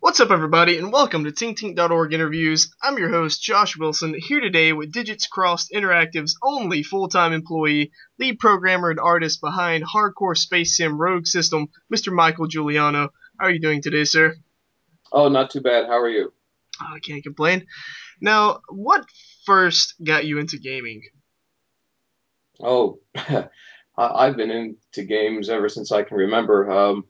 What's up, everybody, and welcome to TinkTink.org interviews. I'm your host, Josh Wilson, here today with Digits Crossed Interactive's only full-time employee, lead programmer and artist behind hardcore space sim Rogue System, Mr. Michael Juliano. How are you doing today, sir? Oh, not too bad. How are you? I can't complain. Now, what first got you into gaming? Oh, I've been into games ever since I can remember.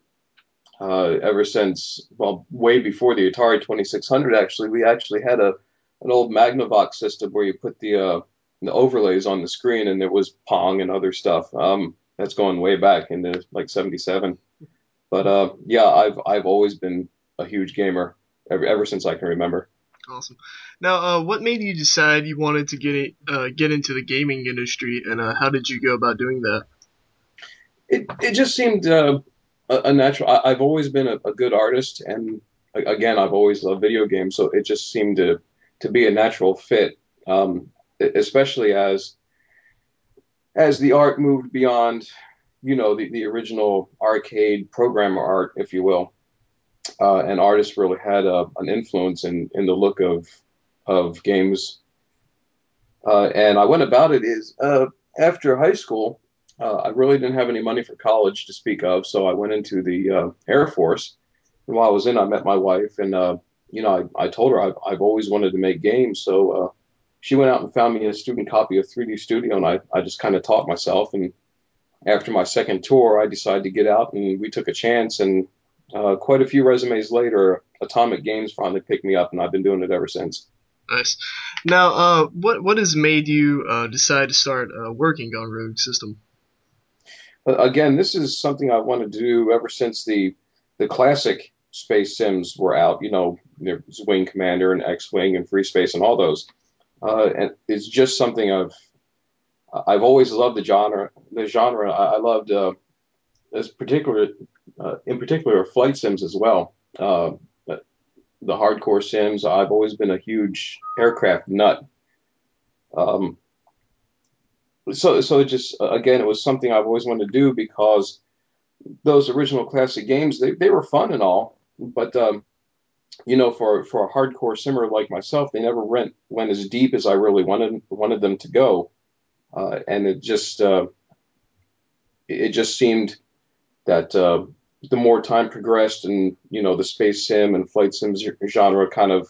Ever since, well, way before the Atari 2600, actually, we actually had an old Magnavox system where you put the overlays on the screen, and there was Pong and other stuff. That's going way back into like '77. But yeah, I've always been a huge gamer ever since I can remember. Awesome. Now, what made you decide you wanted to get into the gaming industry, and how did you go about doing that? It just seemed a natural. I've always been a good artist, and again, I've always loved video games, so it just seemed to be a natural fit, especially as the art moved beyond, the original arcade programmer art, if you will. And artists really had an influence in the look of games. And I went about it is after high school. I really didn't have any money for college to speak of, so I went into the Air Force. And while I was in, I met my wife, and I told her I've always wanted to make games. So she went out and found me a student copy of 3D Studio, and I just kind of taught myself. And after my second tour, I decided to get out, and we took a chance. And quite a few resumes later, Atomic Games finally picked me up, and I've been doing it ever since. Nice. Now, what has made you decide to start working on Rogue System? Again, this is something I wanted to do ever since the classic space sims were out. There's Wing Commander and X-Wing and Free Space and all those. And it's just something I've always loved the genre. The genre I loved in particular flight sims as well. The hardcore sims. I've always been a huge aircraft nut. Um, so it just again, it was something I've always wanted to do because those original classic games, they were fun and all, but for a hardcore simmer like myself, they never went as deep as I really wanted them to go. And it just seemed that the more time progressed, and the space sim and flight sims genre kind of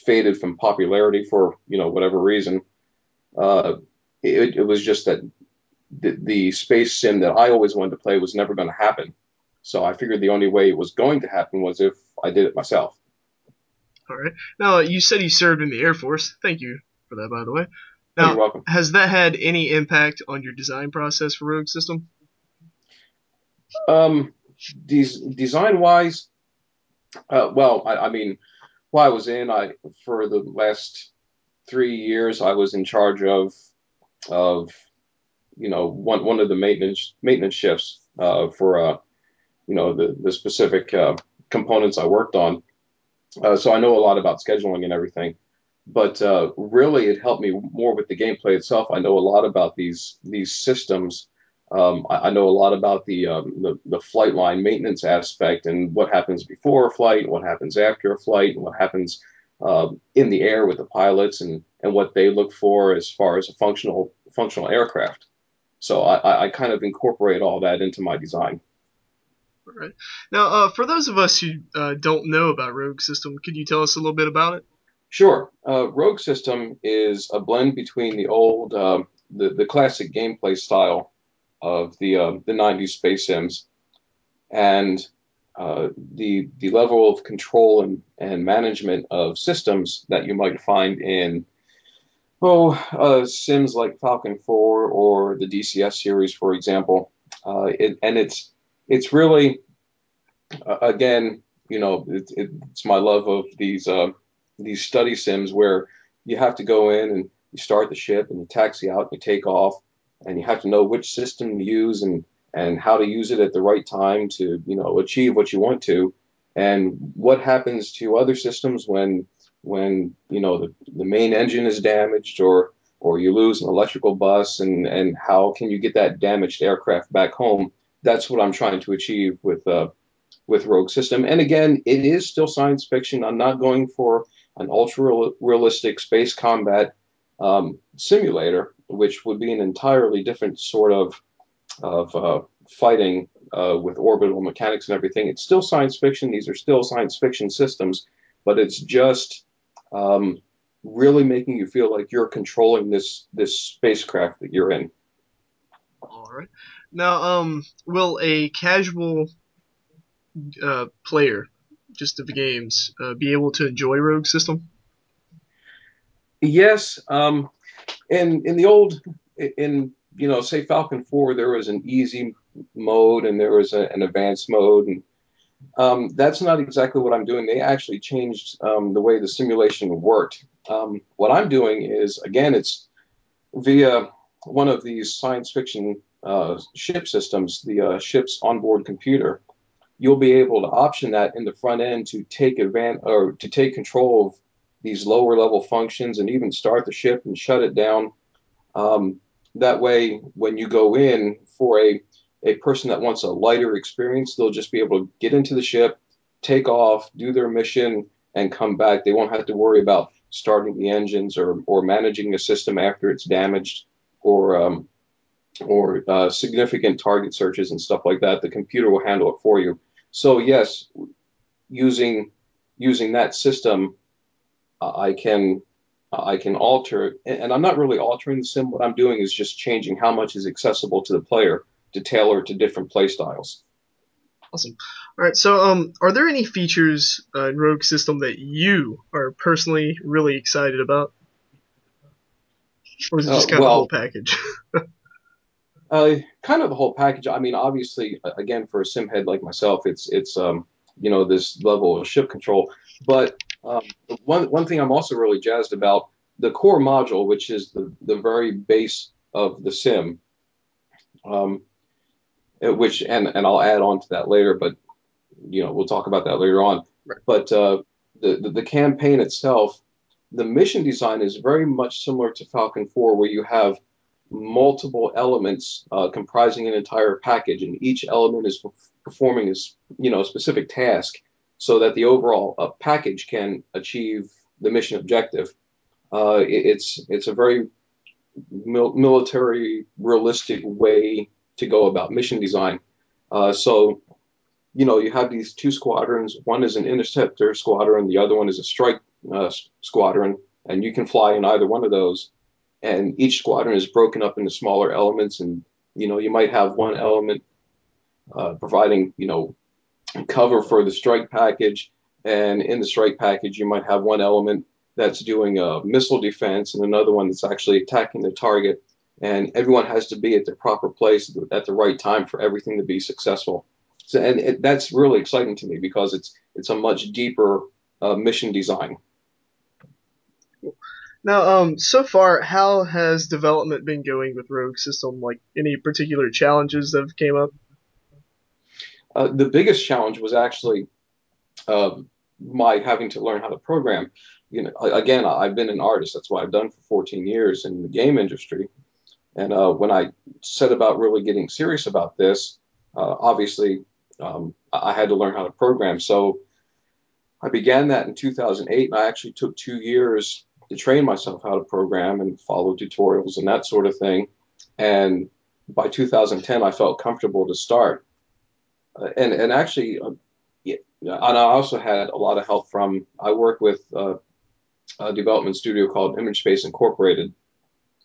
faded from popularity for whatever reason. Uh, it was just that the space sim that I always wanted to play was never going to happen. So I figured the only way it was going to happen was if I did it myself. All right. Now, you said you served in the Air Force. Thank you for that, by the way. Oh, you're Now, welcome. has that had any impact on your design process for Rogue System? Um, design wise, well, I mean, while I was for the last 3 years, I was in charge of one of the maintenance shifts for the specific components I worked on. So I know a lot about scheduling and everything. But really, it helped me more with the gameplay itself. I know a lot about these systems. I know a lot about the flight line maintenance aspect and what happens before a flight, what happens after a flight, and what happens in the air with the pilots, and what they look for as far as a functional aircraft. So I kind of incorporate all that into my design. All right. Now, for those of us who don't know about Rogue System, could you tell us a little bit about it? Sure. Rogue System is a blend between the old, the classic gameplay style of the '90s space sims and the level of control and management of systems that you might find in sims like Falcon 4 or the DCS series, for example. It's really again, it's my love of these study sims where you have to go in and you start the ship and you taxi out and you take off, and you have to know which system to use and how to use it at the right time to achieve what you want to, and what happens to other systems when the main engine is damaged, or you lose an electrical bus, and how can you get that damaged aircraft back home. That's what I'm trying to achieve with with Rogue System. And again, it is still science fiction. I'm not going for an ultra realistic space combat simulator, which would be an entirely different sort of fighting with orbital mechanics and everything. It's still science fiction. These are still science fiction systems, but it's just really making you feel like you're controlling this spacecraft that you're in. All right. Now, will a casual player, just of the games, be able to enjoy Rogue System? Yes. In the old, in say Falcon 4, there was an easy mode and there was an advanced mode, and that's not exactly what I'm doing. They actually changed the way the simulation worked. What I'm doing is, again, it's via one of these science fiction ship systems, the ship's onboard computer. You'll be able to option that in the front end to take advantage or to take control of these lower level functions and even start the ship and shut it down. That way, when you go in for a person that wants a lighter experience, they'll just be able to get into the ship, take off, do their mission, and come back. They won't have to worry about starting the engines or managing a system after it's damaged or significant target searches and stuff like that. The computer will handle it for you. So yes, using that system, I can alter, and I'm not really altering the sim. What I'm doing is just changing how much is accessible to the player to tailor to different play styles. Awesome. All right. So, are there any features in Rogue System that you are personally really excited about, or is it just kind of the whole Well, package? kind of the whole package. I mean, obviously, again, for a sim head like myself, it's this level of ship control. But one thing I'm also really jazzed about, the core module, which is the very base of the sim, um, which and I'll add on to that later, but we'll talk about that later on. Right. But the campaign itself, the mission design is very much similar to Falcon 4, where you have multiple elements comprising an entire package, and each element is performing a specific task, so that the overall package can achieve the mission objective. It's a very military realistic way to go about mission design. So you have these two squadrons. One is an interceptor squadron, the other one is a strike squadron, and you can fly in either one of those. And each squadron is broken up into smaller elements, and you might have one element providing cover for the strike package, and in the strike package you might have one element that's doing a missile defense and another one that's actually attacking the target, and everyone has to be at the proper place at the right time for everything to be successful. So, and that's really exciting to me because it's a much deeper mission design. Now, so far, how has development been going with Rogue System? Like, any particular challenges that have came up? The biggest challenge was actually my having to learn how to program. Again, I've been an artist. That's what I've done for 14 years in the game industry. And when I set about really getting serious about this, obviously I had to learn how to program. So I began that in 2008, and I actually took 2 years to train myself how to program and follow tutorials and that sort of thing. And by 2010, I felt comfortable to start. And actually, yeah, and I also had a lot of help from, I work with a development studio called Image Space Incorporated.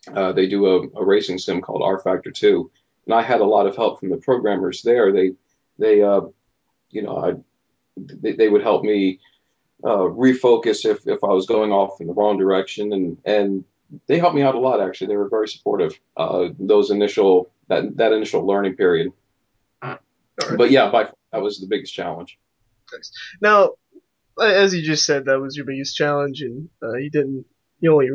They do a racing sim called R Factor 2. And I had a lot of help from the programmers there. They they would help me refocus if I was going off in the wrong direction, and they helped me out a lot. Actually, they were very supportive. That initial learning period. All right. But yeah, that was the biggest challenge. Thanks. Now, as you just said, that was your biggest challenge, and you only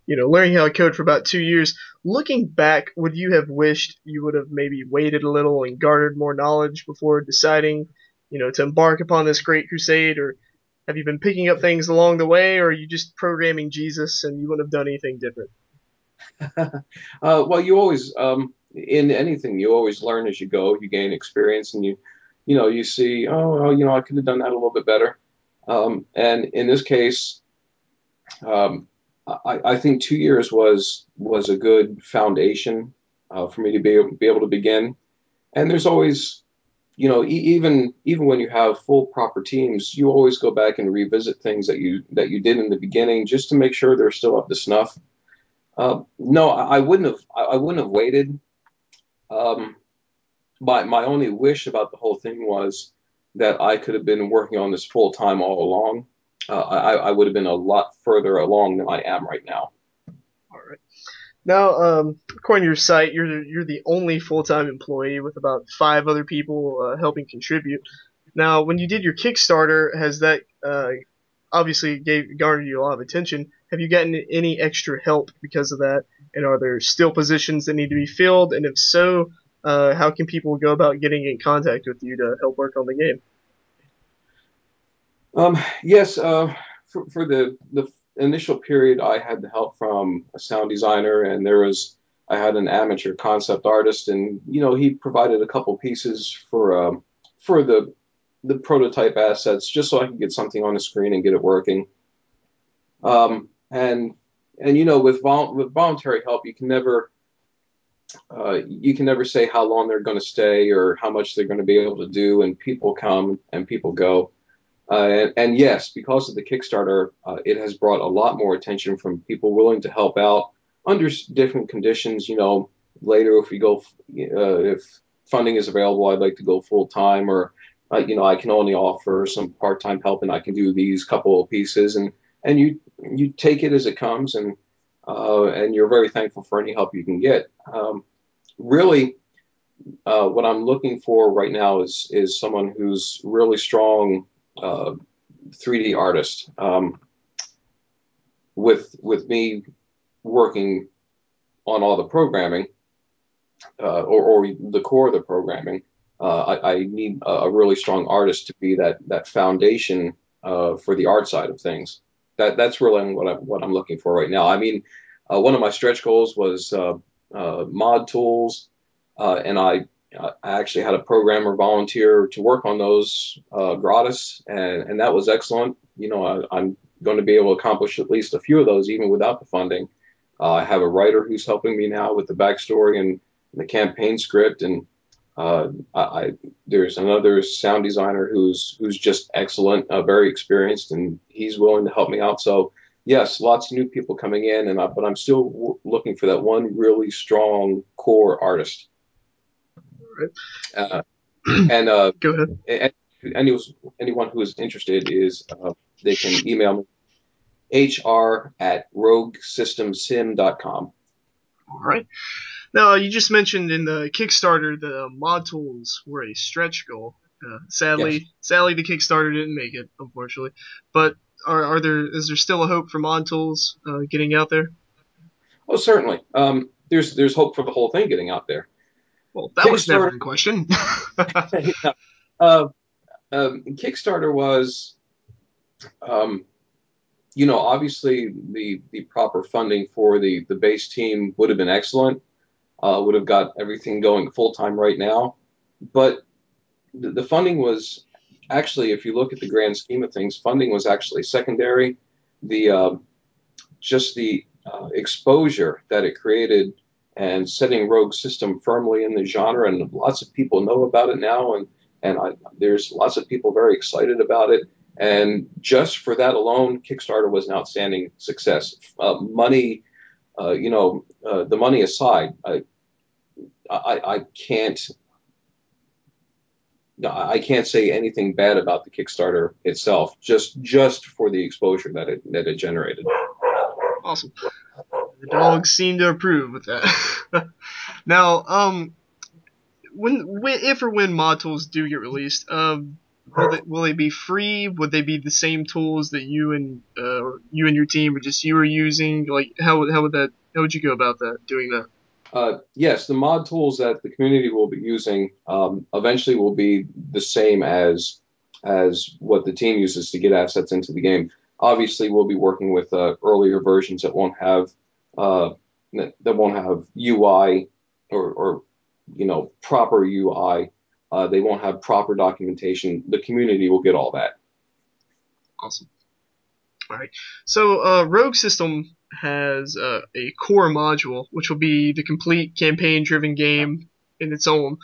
learning how to code for about 2 years. Looking back, would you have wished you would have maybe waited a little and garnered more knowledge before deciding, to embark upon this great crusade, or have you been picking up things along the way, or are you just programming Jesus and you wouldn't have done anything different? Well, you always, in anything, you always learn as you go. You gain experience, and you see, oh, well, I could have done that a little bit better. And in this case, um, I think 2 years was a good foundation for me to be able to begin. And there's always, even when you have full proper teams, you always go back and revisit things that you did in the beginning just to make sure they're still up to snuff. No, I wouldn't have waited. Um, my only wish about the whole thing was that I could have been working on this full time all along. I would have been a lot further along than I am right now. All right. Now, according to your site, you're the only full time employee with about five other people helping contribute. Now, when you did your Kickstarter, has that obviously garnered you a lot of attention? Have you gotten any extra help because of that? And are there still positions that need to be filled? And if so, how can people go about getting in contact with you to help work on the game? Yes, for the initial period, I had the help from a sound designer, and I had an amateur concept artist, and he provided a couple pieces for the prototype assets, just so I could get something on the screen and get it working. And with voluntary help, you can never say how long they're going to stay or how much they're going to be able to do, and people come and people go. And yes, because of the Kickstarter, it has brought a lot more attention from people willing to help out under different conditions. Later if funding is available, I'd like to go full time, or I can only offer some part time help, and I can do these couple of pieces, and you take it as it comes, and you're very thankful for any help you can get. Really, what I'm looking for right now is someone who's really strong. 3D artist, with me working on all the programming, or the core of the programming. I need a really strong artist to be that foundation for the art side of things. That's really what I'm looking for right now. I mean, one of my stretch goals was mod tools, and I actually had a programmer volunteer to work on those gratis, and that was excellent. I'm going to be able to accomplish at least a few of those even without the funding. I have a writer who's helping me now with the backstory and the campaign script, and there's another sound designer who's just excellent, very experienced, and he's willing to help me out. So yes, lots of new people coming in, but I'm still looking for that one really strong core artist. Uh, and Go ahead. anyone who is interested they can email me hr@roguesystemsim.com. All right. Now, you just mentioned in the Kickstarter the mod tools were a stretch goal. Yes. Sadly, the Kickstarter didn't make it, unfortunately. But is there still a hope for mod tools getting out there? Oh, certainly. There's hope for the whole thing getting out there. Well, that was never Kickstarter. in question. uh, Kickstarter was, um, obviously the proper funding for the base team would have been excellent. Would have got everything going full time right now, but the funding was actually, if you look at the grand scheme of things, funding was actually secondary. The Just the exposure that it created and setting Rogue System firmly in the genre, and lots of people know about it now, and there's lots of people very excited about it. And just for that alone, Kickstarter was an outstanding success. The money aside, I can't say anything bad about the Kickstarter itself. Just for the exposure that it generated. Awesome. The dogs seem to approve with that. Now, if or when mod tools do get released, will they be free? Would they be the same tools that you and your team, or just you were using? Like, how would you go about doing that? Yes, the mod tools that the community will be using eventually will be the same as what the team uses to get assets into the game. Obviously, we'll be working with earlier versions uh, that won't have UI or proper UI. They won't have proper documentation. The community will get all that. Awesome. All right. So, Rogue System has a core module, which will be the complete campaign-driven game in its own.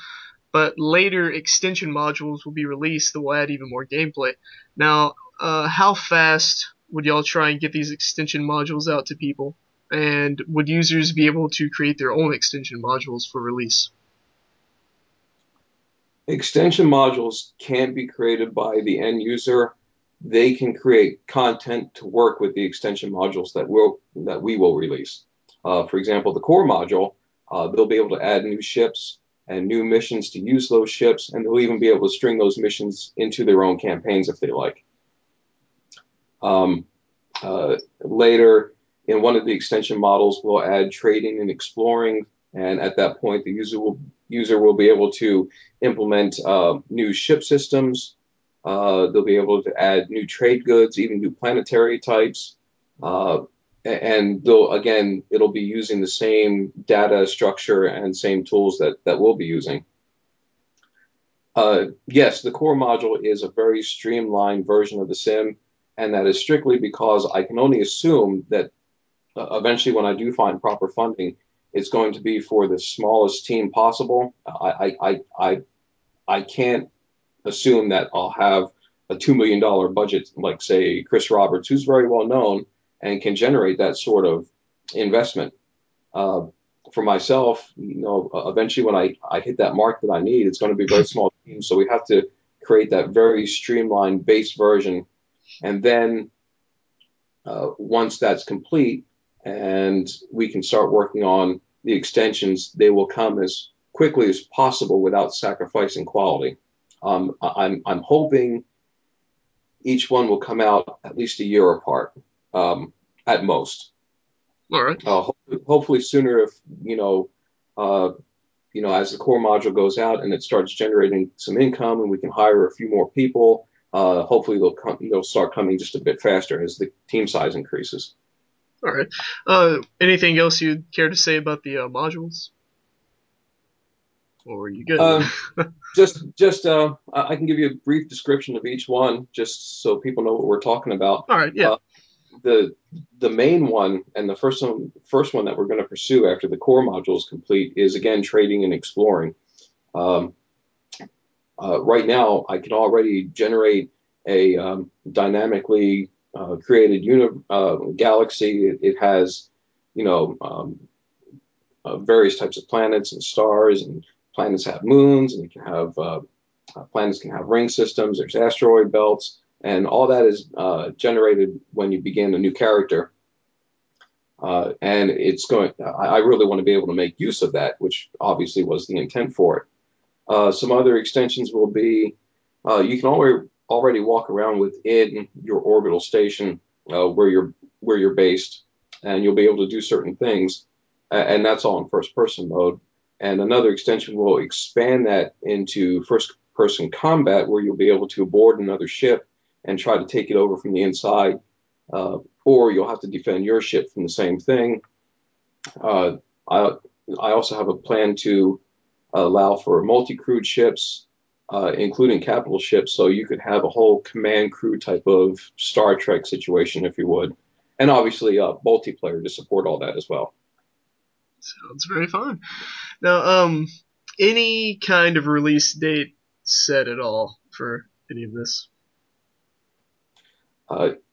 But later extension modules will be released that will add even more gameplay. Now, how fast would y'all try and get these extension modules out to people? And would users be able to create their own extension modules for release? Extension modules can't be created by the end user. They can create content to work with the extension modules that we will release. For example, the core module, they'll be able to add new ships and new missions to use those ships, and they'll even be able to string those missions into their own campaigns if they like. Later, in one of the extension models, we'll add trading and exploring, and at that point, the user will be able to implement new ship systems. They'll be able to add new trade goods, even new planetary types, and it'll be using the same data structure and same tools that we'll be using. Yes, the core module is a very streamlined version of the sim, and that is strictly because I can only assume that eventually, when I do find proper funding, it's going to be for the smallest team possible. I can't assume that I'll have a $2 million budget, like say Chris Roberts, who's very well known and can generate that sort of investment. For myself, eventually when I hit that mark that I need, it's going to be a very small team. So we have to create that very streamlined base version. And then once that's complete and we can start working on the extensions, they will come as quickly as possible without sacrificing quality. I'm hoping each one will come out at least a year apart, at most. All right. Hopefully sooner if, as the core module goes out and it starts generating some income and we can hire a few more people, hopefully they'll start coming just a bit faster as the team size increases. All right. Anything else you'd care to say about the modules? Or are you good? I can give you a brief description of each one just so people know what we're talking about. All right, yeah. The main one and the first one that we're going to pursue after the core module is complete is, again, trading and exploring. Right now, I can already generate a dynamically created galaxy. It has, various types of planets and stars, and planets have moons, and planets can have ring systems. There's asteroid belts, and all that is generated when you begin a new character. And I really want to be able to make use of that, which obviously was the intent for it. Some other extensions will be you can already walk around within your orbital station where you're based, and you'll be able to do certain things, and that's all in first-person mode. And another extension will expand that into first-person combat, where you'll be able to board another ship and try to take it over from the inside, or you'll have to defend your ship from the same thing. I also have a plan to allow for multi-crewed ships, including capital ships, so you could have a whole command crew type of Star Trek situation, if you would, and obviously multiplayer to support all that as well. Sounds very fun. Now, any kind of release date set at all for any of this?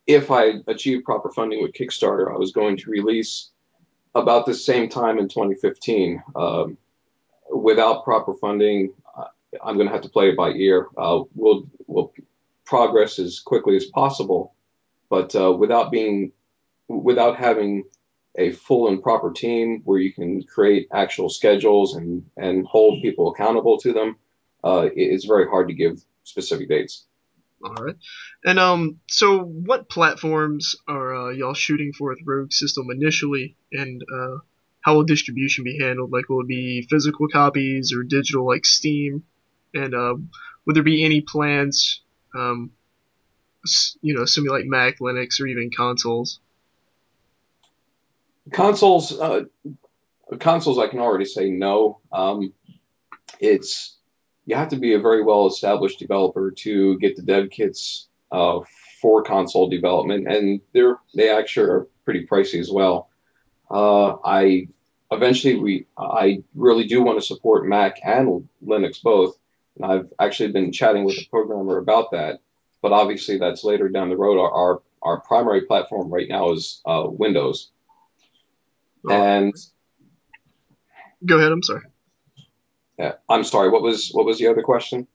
If I achieve proper funding with Kickstarter, I was going to release about the same time in 2015. Without proper funding, I'm going to have to play it by ear. We'll progress as quickly as possible, but without having a full and proper team where you can create actual schedules and hold people accountable to them, it's very hard to give specific dates. All right. And so what platforms are y'all shooting for with Rogue System initially, and how will distribution be handled? Like, will it be physical copies or digital like Steam? And would there be any plans, assuming like Mac, Linux, or even consoles? Consoles, I can already say no. It's you have to be a very well established developer to get the dev kits for console development, and they actually are pretty pricey as well. I eventually I really do want to support Mac and Linux both, and I've actually been chatting with a programmer about that. But obviously, that's later down the road. Our primary platform right now is Windows. And go ahead. I'm sorry. Yeah, I'm sorry. What was the other question?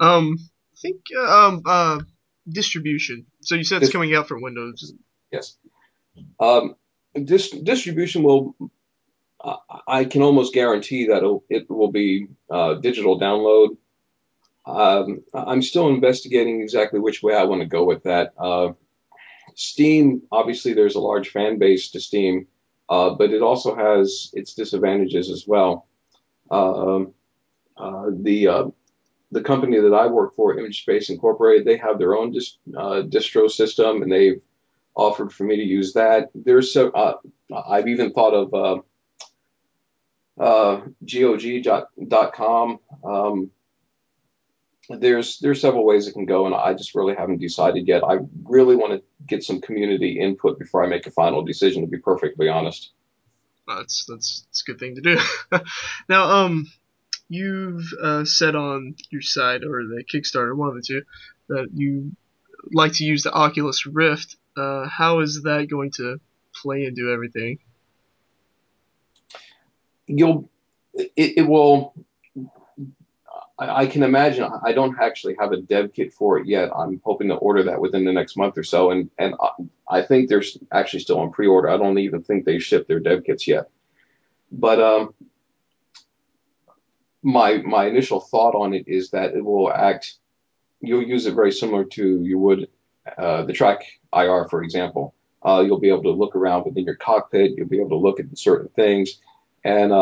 I think distribution. So you said it's coming out for Windows. Yes. Distribution will. I can almost guarantee that it will be digital download. I'm still investigating exactly which way I want to go with that. Steam, obviously, there's a large fan base to Steam, but it also has its disadvantages as well. The company that I work for, ImageSpace Incorporated, they have their own distro system, and they've offered for me to use that. I've even thought of GOG.com. There's several ways it can go, and I just really haven't decided yet. I really want to get some community input before I make a final decision, to be perfectly honest. That's a good thing to do. Now, you've said on your site or the Kickstarter, one of the two, that you like to use the Oculus Rift. How is that going to play into everything? It will. I can imagine. I don't actually have a dev kit for it yet. I'm hoping to order that within the next month or so, and I think they're actually still on pre-order. I don't even think they shipped their dev kits yet. But my initial thought on it is that it will act. You'll use it very similar to you would the Track IR, for example. You'll be able to look around within your cockpit. You'll be able to look at certain things, and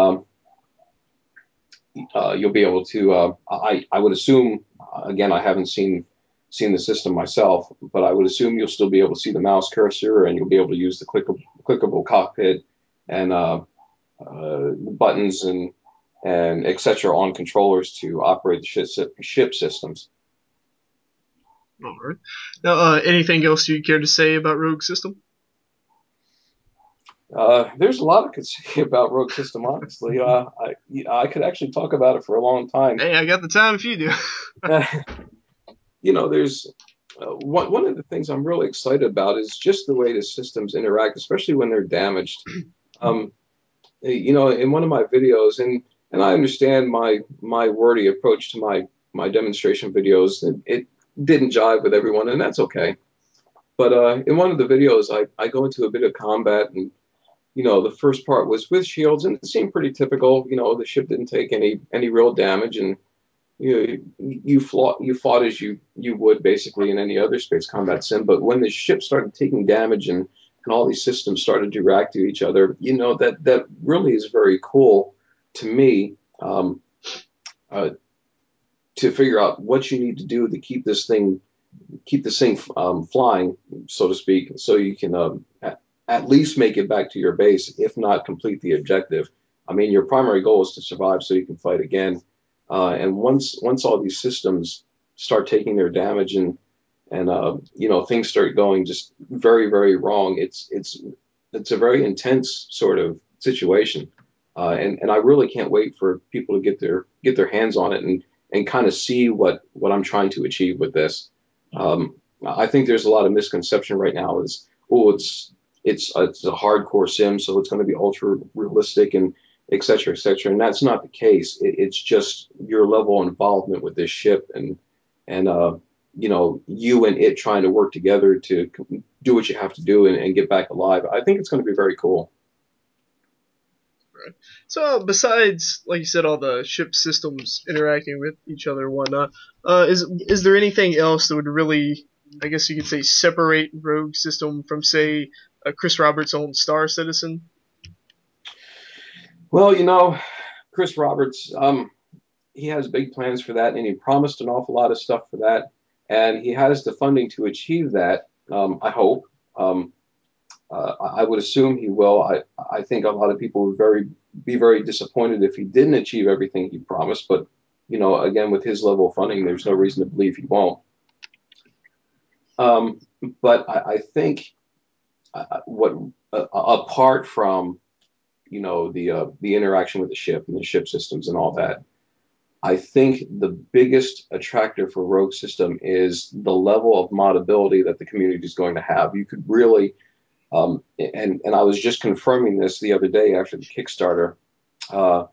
you'll be able to. I would assume. Again, I haven't seen the system myself, but I would assume you'll still be able to see the mouse cursor, and you'll be able to use the clickable cockpit and buttons and etc. on controllers to operate the ship systems. All right. Now, anything else you care to say about Rogue System? There's a lot I could say about Rogue System, honestly. I could actually talk about it for a long time. Hey, I got the time if you do. There's one of the things I'm really excited about is just the way the systems interact, especially when they're damaged. In one of my videos, and I understand my wordy approach to my demonstration videos, it didn't jive with everyone, and that's okay. But in one of the videos, I go into a bit of combat, and the first part was with shields, and it seemed pretty typical. The ship didn't take any real damage, and you fought as you would basically in any other space combat sim. But when the ship started taking damage and all these systems started to react to each other, that really is very cool to me, to figure out what you need to do to keep this thing flying, so to speak, so you can at least make it back to your base, if not complete the objective. I mean, your primary goal is to survive so you can fight again. And once all these systems start taking their damage and things start going just very, very wrong, it's a very intense sort of situation. And I really can't wait for people to get their hands on it and kind of see what I'm trying to achieve with this. I think there's a lot of misconception right now is, it's a hardcore sim, so it's going to be ultra realistic and et cetera, and that's not the case. It's just your level of involvement with this ship and you and it trying to work together to do what you have to do and get back alive. I think it's going to be very cool. Right. So besides, like you said, all the ship systems interacting with each other and whatnot, is there anything else that would really, I guess you could say, separate Rogue System from, say, Chris Roberts' own Star Citizen? Well, Chris Roberts, he has big plans for that, and he promised an awful lot of stuff for that, and he has the funding to achieve that. I hope. I would assume he will. I think a lot of people would be very disappointed if he didn't achieve everything he promised, but again, with his level of funding, there's no reason to believe he won't. Um, but I think what apart from the interaction with the ship and the ship systems and all that, I think the biggest attractor for Rogue System is the level of modability that the community is going to have. You could really, and I was just confirming this the other day after the Kickstarter. Uh,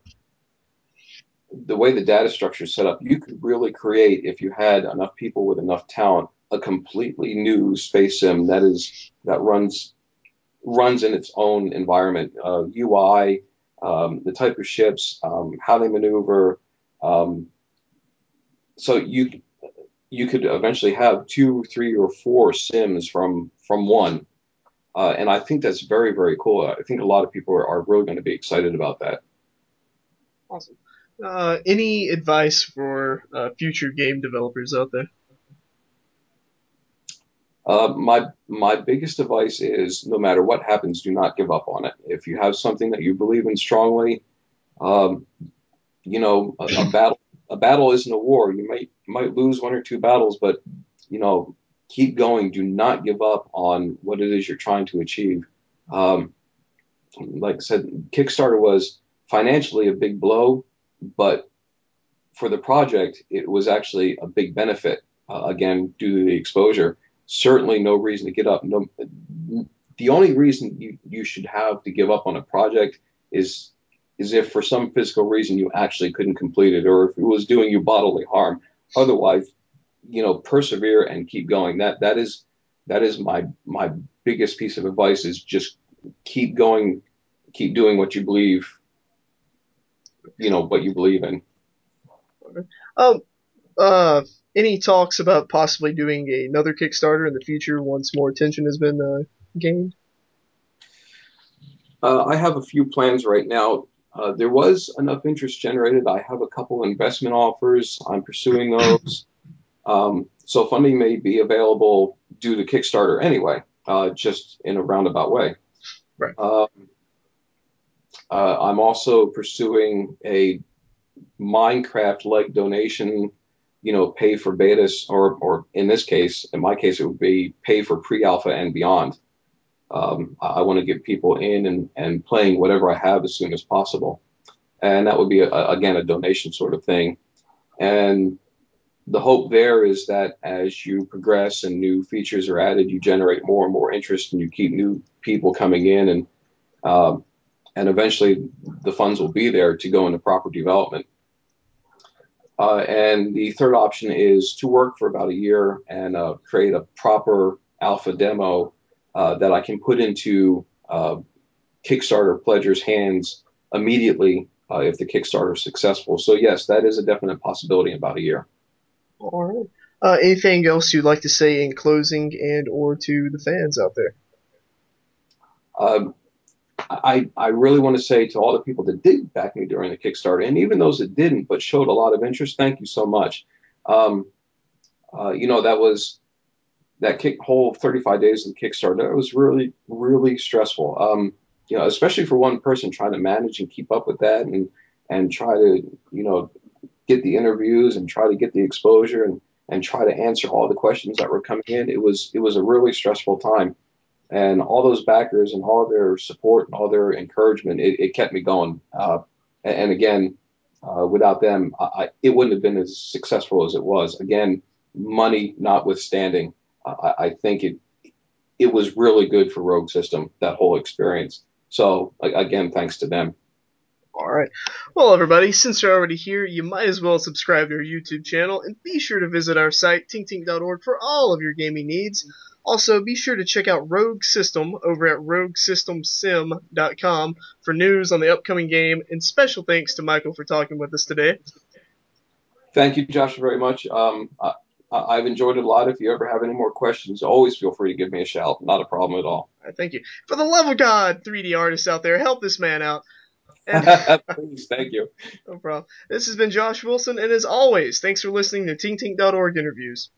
the way the data structure is set up, you could really create, if you had enough people with enough talent, a completely new space sim that runs in its own environment, UI, the type of ships, how they maneuver. Um, so you could eventually have 2, 3, or 4 sims from one, and I think that's very, very cool. I think a lot of people are really going to be excited about that. Awesome. Any advice for future game developers out there? My biggest advice is no matter what happens, do not give up on it. If you have something that you believe in strongly, um, a battle isn't a war. You might lose 1 or 2 battles, but you know keep going. Do not give up on what it is you're trying to achieve. Um, like I said, Kickstarter was financially a big blow, but for the project, it was actually a big benefit. Again, due to the exposure, certainly no reason to get up. No, the only reason you should have to give up on a project is if for some physical reason you actually couldn't complete it, or if it was doing you bodily harm. Otherwise, persevere and keep going. That is my biggest piece of advice: is just keep going, keep doing what you believe. What you believe in. Um, uh, any talks about possibly doing another Kickstarter in the future once more attention has been gained? I have a few plans right now. There was enough interest generated. I have a couple investment offers. I'm pursuing those. So funding may be available due to Kickstarter anyway, just in a roundabout way. Right. I'm also pursuing a Minecraft-like donation, pay for betas, or in my case, it would be pay for pre-alpha and beyond. I want to get people in and playing whatever I have as soon as possible. And that would be, again, a donation sort of thing. And the hope there is that as you progress and new features are added, you generate more and more interest and you keep new people coming in, and eventually the funds will be there to go into proper development. And the third option is to work for about a year and create a proper alpha demo that I can put into Kickstarter pledgers' hands immediately if the Kickstarter is successful. So yes, that is a definite possibility in about a year. All right. Anything else you'd like to say in closing and or to the fans out there? I really want to say to all the people that did back me during the Kickstarter, and even those that didn't but showed a lot of interest, thank you so much. That whole 35 days of the Kickstarter, that was really, really stressful. Especially for one person trying to manage and keep up with that, and try to, get the interviews and try to get the exposure and try to answer all the questions that were coming in. It was a really stressful time. And all those backers and all their support and all their encouragement, it kept me going. And again, without them, it wouldn't have been as successful as it was. Again, money notwithstanding, I think it was really good for Rogue System, that whole experience. So again, thanks to them. All right. Well, everybody, since you're already here, you might as well subscribe to our YouTube channel and be sure to visit our site, tinktink.org, for all of your gaming needs. Also, be sure to check out Rogue System over at roguesystemsim.com for news on the upcoming game, and special thanks to Michael for talking with us today. Thank you, Josh, very much. I've enjoyed it a lot. If you ever have any more questions, always feel free to give me a shout. Not a problem at all. All right, thank you. For the love of God, 3D artists out there, help this man out. And Please, thank you. no problem. This has been Josh Wilson, and as always, thanks for listening to TinkTink.org interviews.